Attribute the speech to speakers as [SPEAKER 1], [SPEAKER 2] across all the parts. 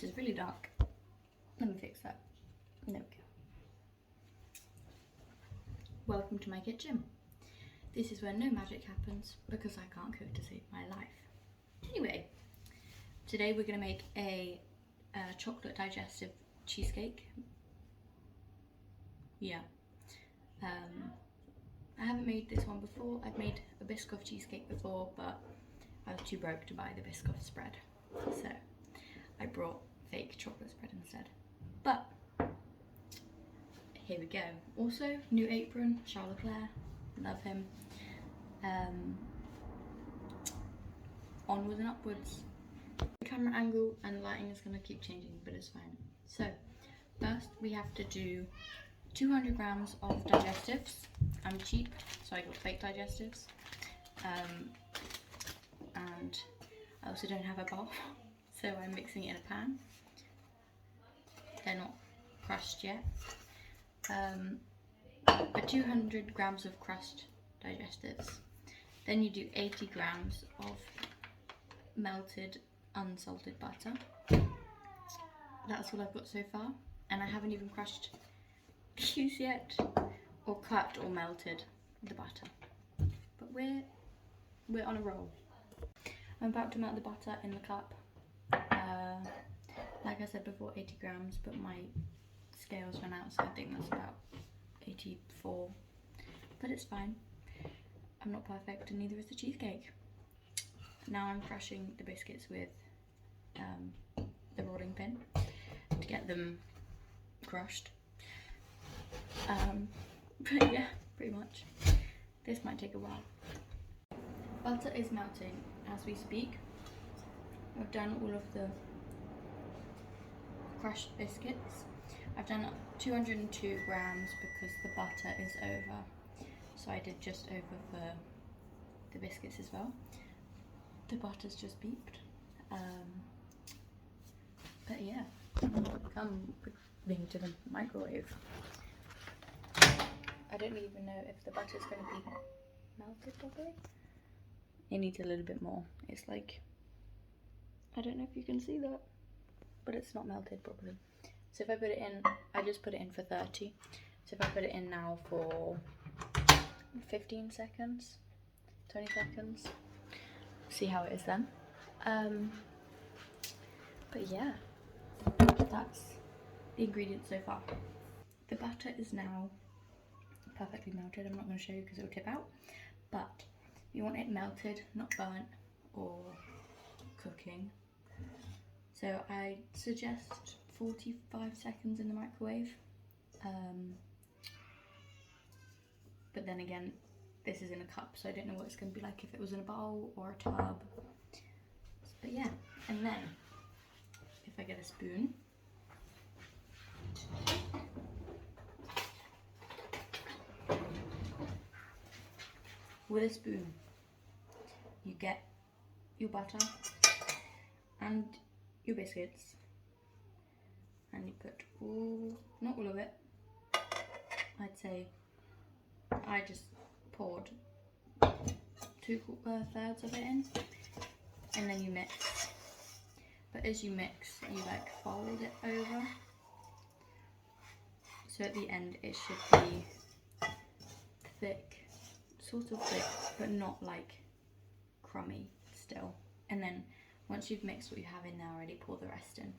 [SPEAKER 1] this is really dark. Let me fix that. There we go. Welcome to my kitchen. This is where no magic happens because I can't cook to save my life. Anyway, today we're going to make a chocolate digestive cheesecake. Yeah. I haven't made this one before. I've made a Biscoff cheesecake before, but I was too broke to buy the Biscoff spread. So I brought fake chocolate spread instead. But here we go. Also, new apron, Charles Leclerc, love him. Onwards and upwards. The camera angle and lighting is going to keep changing, but it's fine. So first we have to do 200 grams of digestives. I'm cheap, so I got fake digestives. And I also don't have a bowl, so I'm mixing it in a pan. They're not crushed yet. 200 grams of crushed digestives. Then you do 80 grams of melted unsalted butter. That's all I've got so far, and I haven't even crushed these yet, or cut or melted the butter. But we're on a roll. I'm about to melt the butter in the cup. Like I said before, 80 grams, but my scales ran out, so I think that's about 84. But it's fine. I'm not perfect, and neither is the cheesecake. Now I'm crushing the biscuits with the rolling pin to get them crushed. But yeah, pretty much. This might take a while. Butter is melting as we speak. I've done all of the crushed biscuits. I've done 202 grams because the butter is over. So I did just over for the biscuits as well. The butter's just beeped. But yeah, come quickly to the microwave. I don't even know if the butter's going to be melted properly. It needs a little bit more. It's like, I don't know if you can see that, but it's not melted properly. So if I put it in, I just put it in for 30. So if I put it in now for 15 seconds, 20 seconds, see how it is then. But yeah, that's the ingredients so far. The batter is now perfectly melted. I'm not going to show you because it will tip out, but you want it melted, not burnt or cooking. So I suggest 45 seconds in the microwave. But then again, this is in a cup, so I don't know what it's going to be like if it was in a bowl or a tub. But yeah, and then if I get a spoon, with a spoon, you get your butter and your biscuits, and you put not all of it, I'd say I just poured 2/3 of it in, and then you mix. But as you mix, you like fold it over, so at the end it should be thick, sort of thick, but not like crummy still. And then once you've mixed what you have in there already, pour the rest in.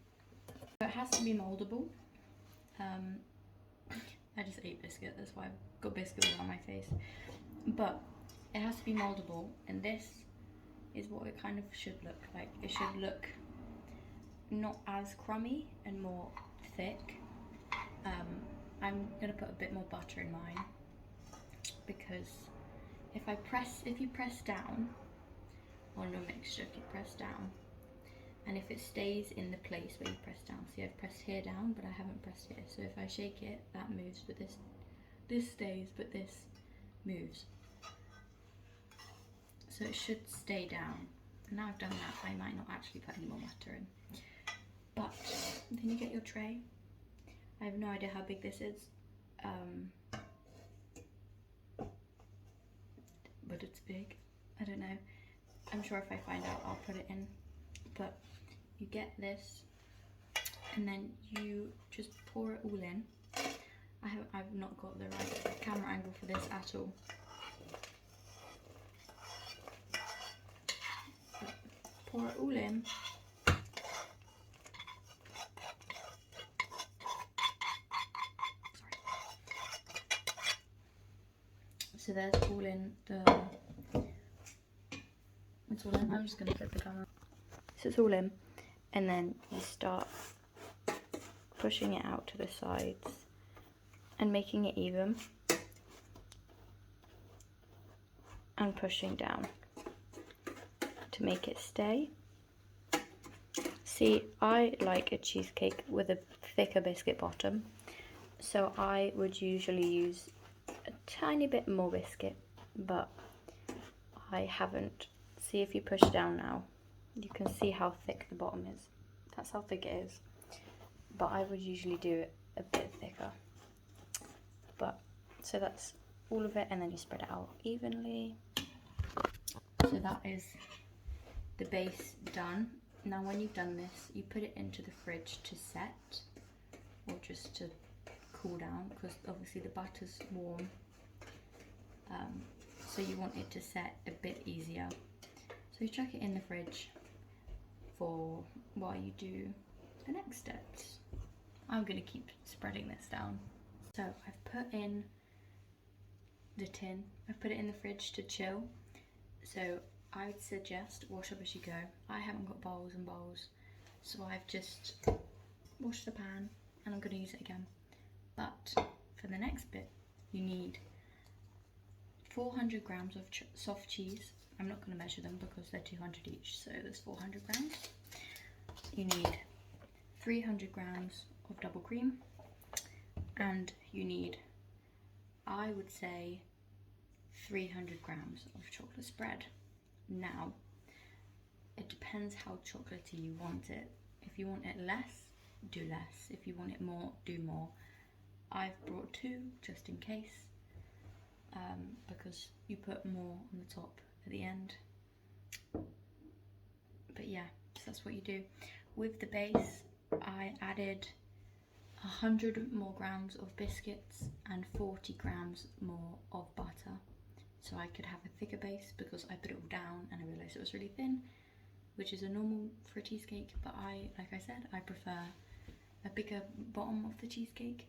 [SPEAKER 1] So it has to be moldable. I just ate biscuit, that's why I've got biscuit all on my face. But it has to be moldable, and this is what it kind of should look like. It should look not as crummy and more thick. I'm gonna put a bit more butter in mine because if you press down on your mixture, if you press down, and if it stays in the place where you press down, see I've pressed here down, but I haven't pressed here, so if I shake it, that moves, but this stays, but this moves. So it should stay down. And now I've done that, I might not actually put any more butter in. But then you get your tray. I have no idea how big this is, but it's big. I don't know. I'm sure if I find out, I'll put it in. But you get this and then you just pour it all in. I've not got the right camera angle for this at all. Pour it all in. So there's all in the, it's all in. I'm just going to flip the camera. So it's all in, and then you start pushing it out to the sides and making it even and pushing down to make it stay. See, I like a cheesecake with a thicker biscuit bottom, so I would usually use a tiny bit more biscuit, but I haven't. See, if you push down now, you can see how thick the bottom is. That's how thick it is, but I would usually do it a bit thicker. But so that's all of it, and then you spread it out evenly. So that is the base done. Now when you've done this, you put it into the fridge to set, or just to cool down, because obviously the butter's warm, so you want it to set a bit easier. So you chuck it in the fridge for while you do the next steps. I'm going to keep spreading this down. So I've put in the tin, I've put it in the fridge to chill. So I would suggest wash up as you go. I haven't got bowls and bowls, so I've just washed the pan and I'm going to use it again. But for the next bit, you need 400 grams of soft cheese. I'm not going to measure them because they're 200 each, so there's 400 grams. You need 300 grams of double cream, and you need, I would say, 300 grams of chocolate spread. Now, it depends how chocolatey you want it. If you want it less, do less. If you want it more, do more. I've brought 2 just in case, because you put more on the top at the end. But yeah, so that's what you do. With the base, I added 100 more grams of biscuits and 40 grams more of butter, so I could have a thicker base, because I put it all down and I realised it was really thin, which is a normal for a cheesecake, but like I said, I prefer a bigger bottom of the cheesecake,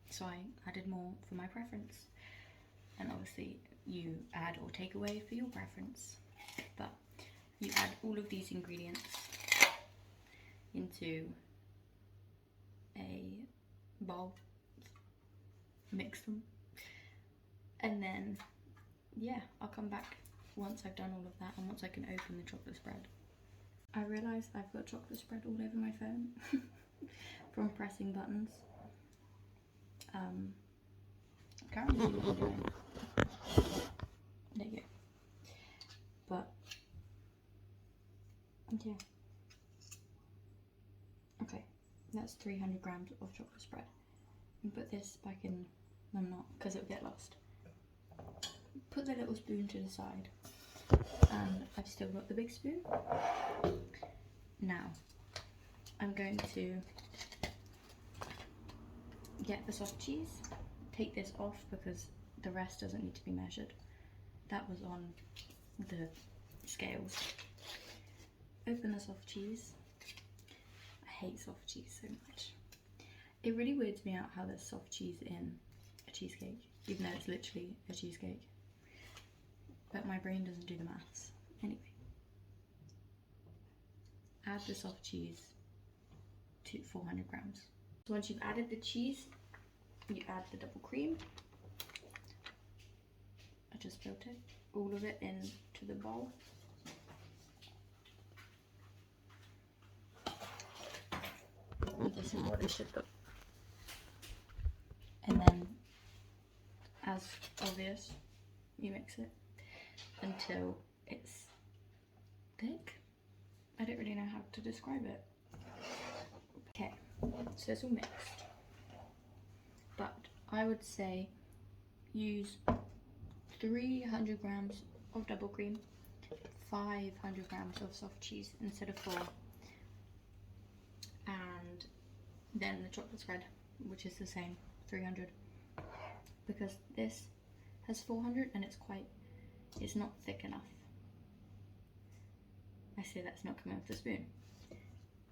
[SPEAKER 1] so I added more for my preference, and obviously you add or take away for your preference. But you add all of these ingredients into a bowl, mix them, and then yeah, I'll come back once I've done all of that and once I can open the chocolate spread. I realise I've got chocolate spread all over my phone from pressing buttons. Can't really see what I'm doing. There you go. But yeah. Okay, that's 300 grams of chocolate spread. And put this back in, I'm not, because it'll get lost. Put the little spoon to the side, and I've still got the big spoon. Now, I'm going to get the soft cheese, take this off because the rest doesn't need to be measured. That was on the scales. Open the soft cheese. I hate soft cheese so much. It really weirds me out how there's soft cheese in a cheesecake, even though it's literally a cheesecake. But my brain doesn't do the maths. Anyway. Add the soft cheese to 400 grams. So once you've added the cheese, you add the double cream. I just filled it, all of it into the bowl. And this is what it should look. And then, as obvious, you mix it until it's thick. I don't really know how to describe it. Okay, so it's all mixed. But I would say use 300 grams of double cream, 500 grams of soft cheese instead of 4, and than the chocolate spread, which is the same, 300. Because this has 400 and it's not thick enough. I say that's not coming off the spoon,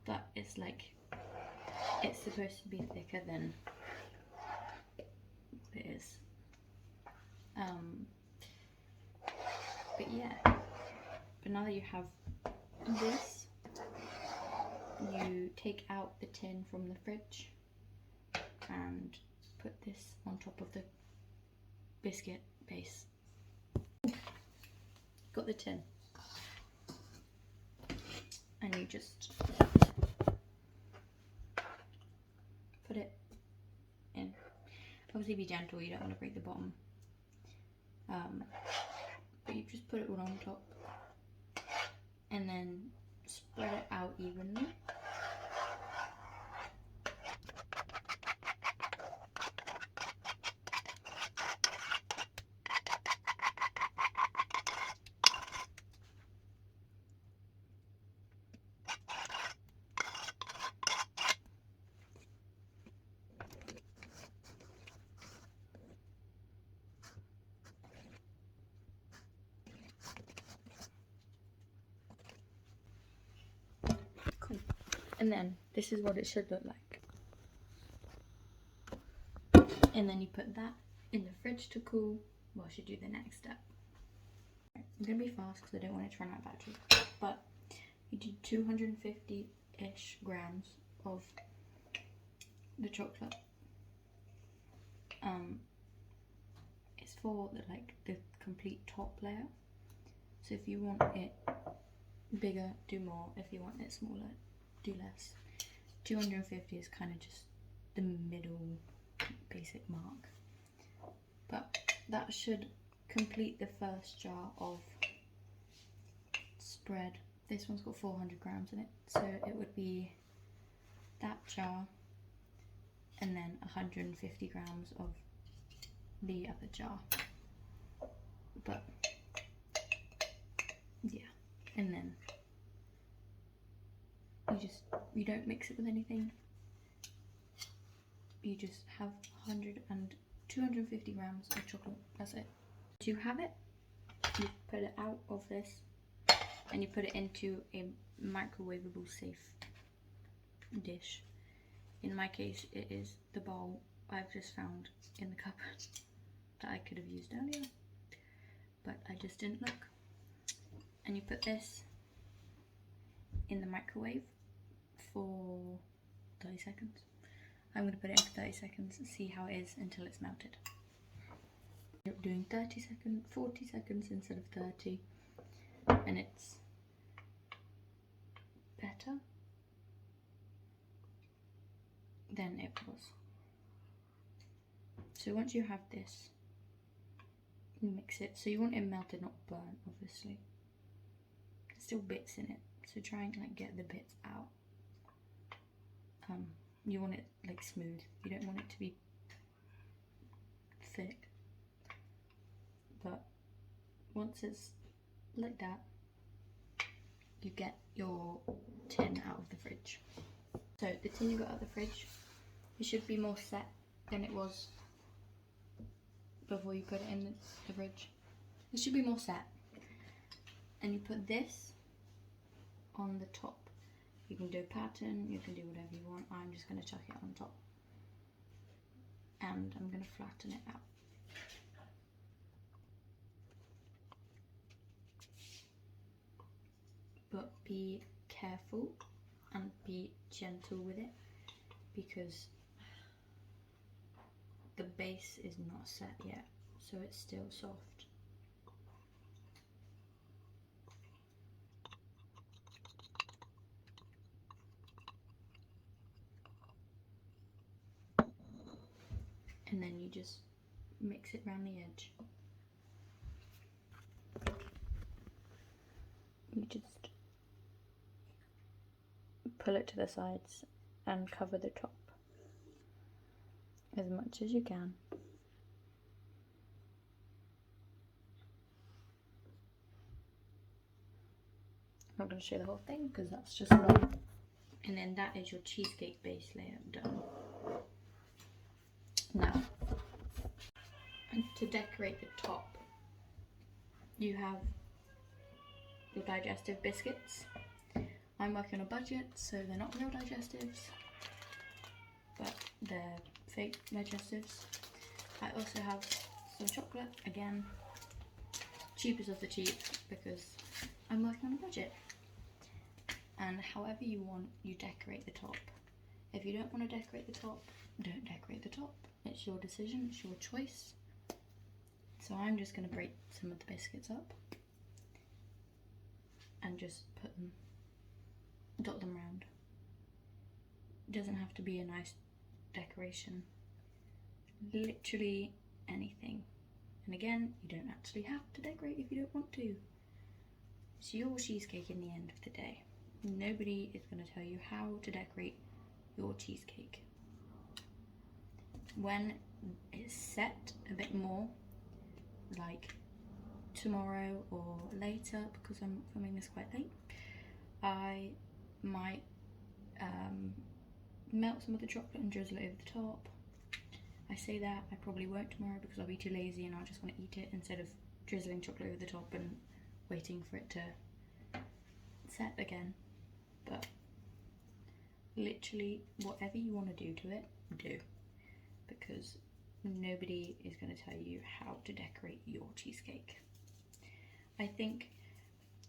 [SPEAKER 1] but it's like, it's supposed to be thicker than what it is. But yeah, but now that you have this, you take out the tin from the fridge and put this on top of the biscuit base. Got the tin, and you just put it in. Obviously be gentle, you don't want to break the bottom, but you just put it all on top and then spread it out evenly. Cool. And then this is what it should look like. And then you put that in the fridge to cool whilst you do the next step. I'm going to be fast because I don't want it to run out of battery. But you do 250-ish grams of the chocolate. It's for the complete top layer. So if you want it bigger, do more. If you want it smaller, do less. 250 is kind of just the middle basic mark. But that should complete the first jar of spread. This one's got 400 grams in it, so it would be that jar and then 150 grams of the other jar. But yeah, and then you don't mix it with anything. You just have 250 grams of chocolate. That's it. To have it, you put it out of this and you put it into a microwavable safe dish. In my case, it is the bowl I've just found in the cupboard that I could have used earlier, but I just didn't look. And you put this in the microwave for 30 seconds. I'm going to put it in for 30 seconds and see how it is until it's melted. You're doing 30 seconds, 40 seconds instead of 30, and it's better than it was. So once you have this, you mix it. So you want it melted, not burnt, obviously. There's still bits in it, so try and get the bits out. You want it smooth. You don't want it to be thick. But once it's like that, you get your tin out of the fridge. So the tin you got out of the fridge, it should be more set than it was before you put it in the fridge. It should be more set. And you put this on the top. You can do a pattern, you can do whatever you want. I'm just going to chuck it on top. And I'm going to flatten it out. But be careful and be gentle with it, because the base is not set yet, so it's still soft. And then you just mix it around the edge. You just pull it to the sides and cover the top as much as you can. I'm not going to show the whole thing because that's just long And then that is your cheesecake base layer done. Now, to decorate the top, you have your digestive biscuits. I'm working on a budget, so they're not real digestives, but they're fake digestives. I also have some chocolate, again, cheapest of the cheap, because I'm working on a budget. And however you want, you decorate the top. If you don't want to decorate the top, don't decorate the top. It's your decision, it's your choice. So I'm just going to break some of the biscuits up and just put them, dot them round. It doesn't have to be a nice decoration. Literally anything. And again, you don't actually have to decorate if you don't want to. It's your cheesecake in the end of the day. Nobody is going to tell you how to decorate your cheesecake. When it's set a bit more, like tomorrow or later, because I'm filming this quite late, I might melt some of the chocolate and drizzle it over the top. I say that, I probably won't tomorrow because I'll be too lazy and I'll just want to eat it instead of drizzling chocolate over the top and waiting for it to set again. But literally whatever you want to do to it, do, because nobody is going to tell you how to decorate your cheesecake. I think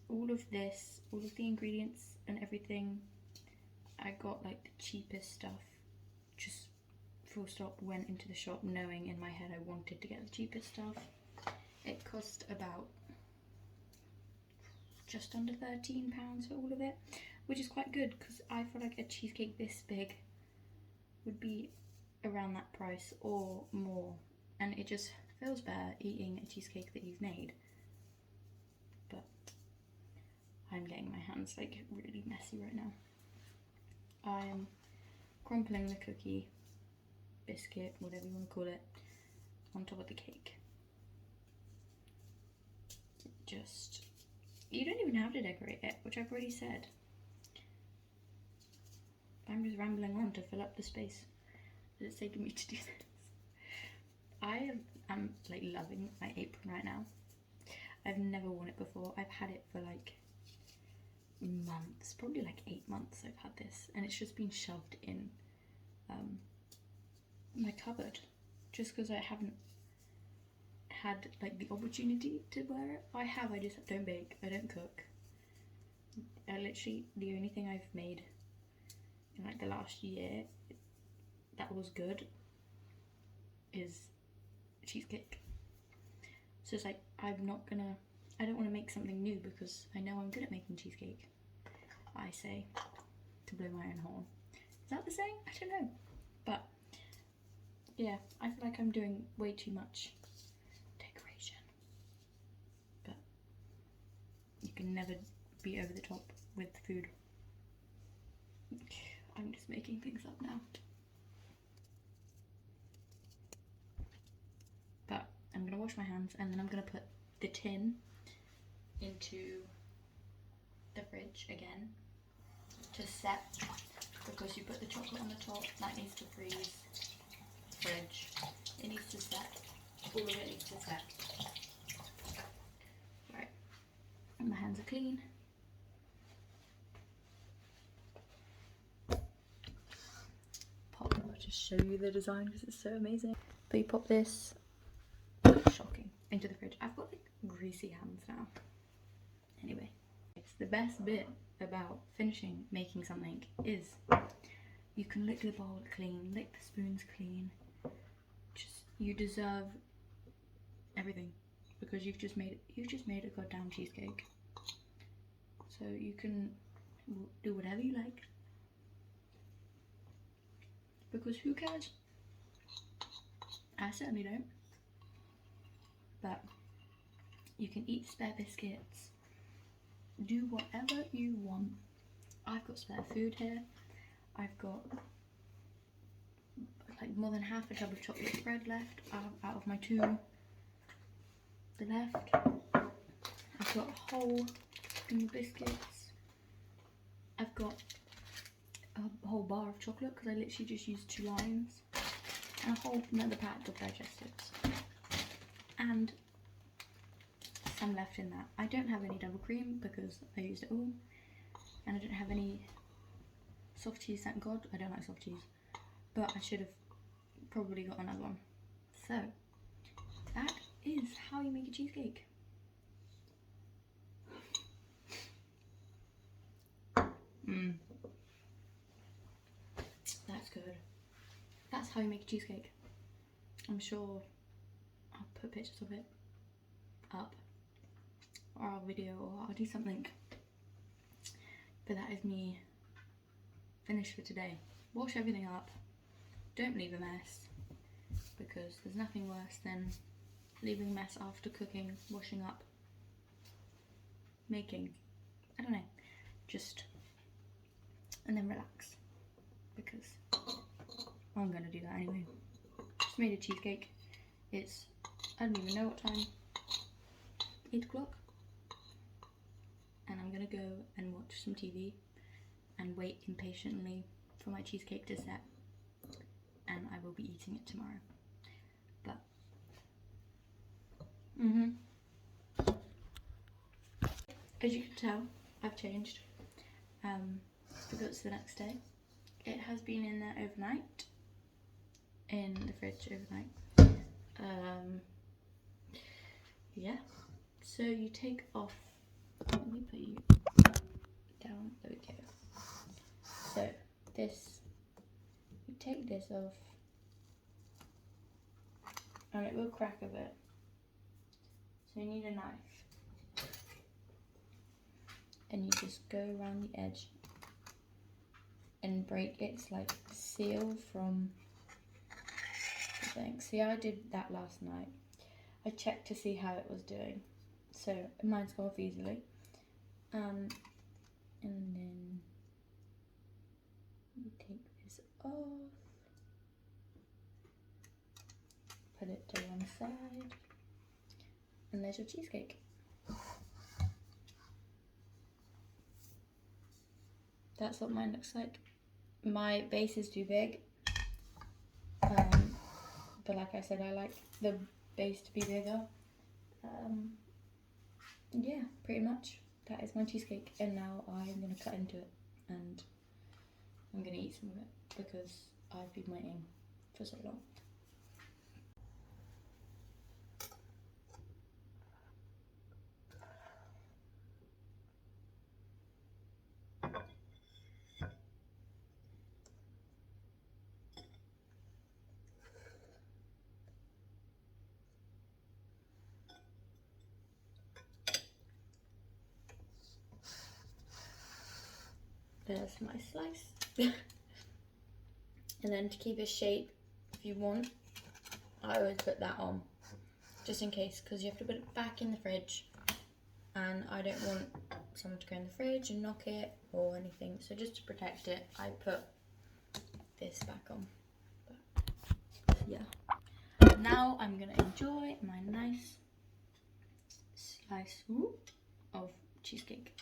[SPEAKER 1] all of this, all of the ingredients and everything, I got like the cheapest stuff, just full stop, went into the shop knowing in my head I wanted to get the cheapest stuff. It cost about just under £13 for all of it, which is quite good because I feel like a cheesecake this big would be around that price or more, and it just feels better eating a cheesecake that you've made. But I'm getting my hands like really messy right now. I'm crumpling the cookie, biscuit, whatever you want to call it, on top of the cake. Just, you don't even have to decorate it, which I've already said. I'm just rambling on to fill up the space that it's taken me to do this. I am like loving my apron right now. I've never worn it before. I've had it for like months, probably like 8 months I've had this, and it's just been shoved in my cupboard just because I haven't had like the opportunity to wear it. I just don't bake, I don't cook. I literally, the only thing I've made in like the last year that was good is cheesecake. So it's like I don't want to make something new because I know I'm good at making cheesecake, I say, to blow my own horn. Is that the saying? I don't know. But yeah, I feel like I'm doing way too much decoration. But you can never be over the top with food. I'm just making things up now. But I'm gonna wash my hands and then I'm gonna put the tin into the fridge again to set, because you put the chocolate on the top, that needs to freeze. Fridge, it needs to set, all of it needs to set. Right, my hands are clean. Pop, I'll just show you the design because it's so amazing. But you pop this, shocking, into the fridge. I've got like greasy hands now. Anyway, it's the best bit about finishing making something is you can lick the bowl clean, lick the spoons clean. Just, you deserve everything because you've just made a goddamn cheesecake. So you can do whatever you like, because who cares? I certainly don't. But you can eat spare biscuits, do whatever you want. I've got spare food here. I've got like more than half a tub of chocolate spread left out of my 2 left. I've got a whole thing of biscuits. I've got a whole bar of chocolate because I literally just used 2 lines and a whole another pack of digestives and some left in that. I don't have any double cream because I used it all, and I don't have any soft cheese, thank God. I don't like soft cheese, but I should have probably got another one. So that is how you make a cheesecake. That's good. That's how you make a cheesecake. I'm sure I'll put pictures of it up, or I'll video, or I'll do something. But that is me finished for today. Wash everything up. Don't leave a mess, because there's nothing worse than leaving a mess after cooking, washing up, making. I don't know. Just, and then relax, because I'm gonna do that anyway. Just made a cheesecake. It's, I don't even know what time, 8 o'clock. And I'm gonna go and watch some TV and wait impatiently for my cheesecake to set. And I will be eating it tomorrow. But, as you can tell, I've changed. Because it's the next day. It has been in there overnight. In the fridge overnight. Yeah. So you take off, let me put you down, there we go. So this, you take this off, and it will crack a bit. So you need a knife. And you just go around the edge and break its like seal from the thing. See, I did that last night. I checked to see how it was doing. So mine's gone off easily. And then you take this off, put it to one side, and there's your cheesecake. That's what mine looks like. My base is too big, but like I said, I like the base to be bigger. Yeah, pretty much. That is my cheesecake, and now I'm going to cut into it, and I'm going to eat some of it, because I've been waiting for so long. There's my slice. And then to keep its shape, if you want, I always put that on, just in case, because you have to put it back in the fridge, and I don't want someone to go in the fridge and knock it or anything, so just to protect it, I put this back on. But, yeah. Now I'm going to enjoy my nice slice of cheesecake.